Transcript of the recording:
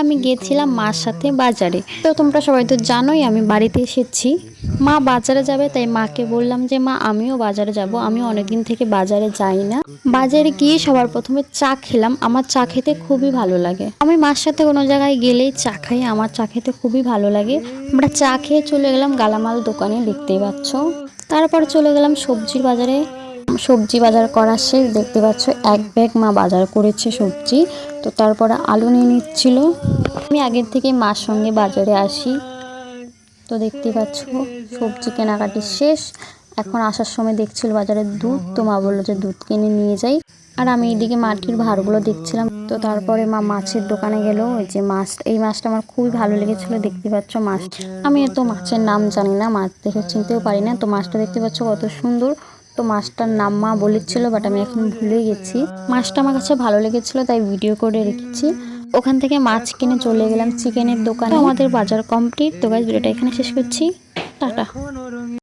আমি গিয়েছিলাম মার সাথে বাজারে। তো তোমরা সবাই তো জানোই আমি বাড়িতে এসেছি। মা বাজারে যাবে, তাই মাকে বললাম যে মা আমিও বাজারে যাব, আমিও অনেকদিন থেকে বাজারে যাই না। বাজারে গিয়ে সবার প্রথমে চা খেলাম। আমার চা খেতে খুবই ভালো লাগে, আমি মার সাথে কোনো জায়গায় গেলেই চা খাই, আমার চা খেতে খুবই ভালো লাগে। আমরা চা খেয়ে চলে গেলাম গালামাল দোকানে, দেখতেই পাচ্ছ। তারপর চলে গেলাম সবজির বাজারে। সবজি বাজার করা শেষ, দেখতে পাচ্ছ এক ব্যাগ মা বাজার করেছে সবজি। তো তারপরে আলু নিয়ে নিচ্ছিল। আমি আগের থেকে মার সঙ্গে বাজারে আসি। তো দেখতেই পাচ্ছ সবজি কেনাকাটি শেষ। এখন আসার সময় দেখছিল বাজারে দুধ, তো মা বললো যে দুধ কিনে নিয়ে যাই। আর আমি এইদিকে মাটির ভাঁড়গুলো দেখছিলাম। তো তারপরে মা মাছের দোকানে গেল। ওই যে মাছ, এই মাছটা আমার খুবই ভালো লেগেছিল। দেখতে পাচ্ছ মাছ, আমি এত মাছের নাম জানি না, মাছ দেখে চিনতেও পারি না। তো মাছটা দেখতে পাচ্ছ কত সুন্দর। তো মাছটার নাম মা বলেছিল, বাট আমি এখন ভুলে গেছি। মাছটা আমার কাছে ভালো লেগেছিল, তাই ভিডিও করে রেখেছি। ওখান থেকে মাছ কিনে চলে গেলাম চিকেনের দোকানে। আমাদের বাজার কমপ্লিট। তো গাইস ভিডিওটা এখানে শেষ করছি, টাটা।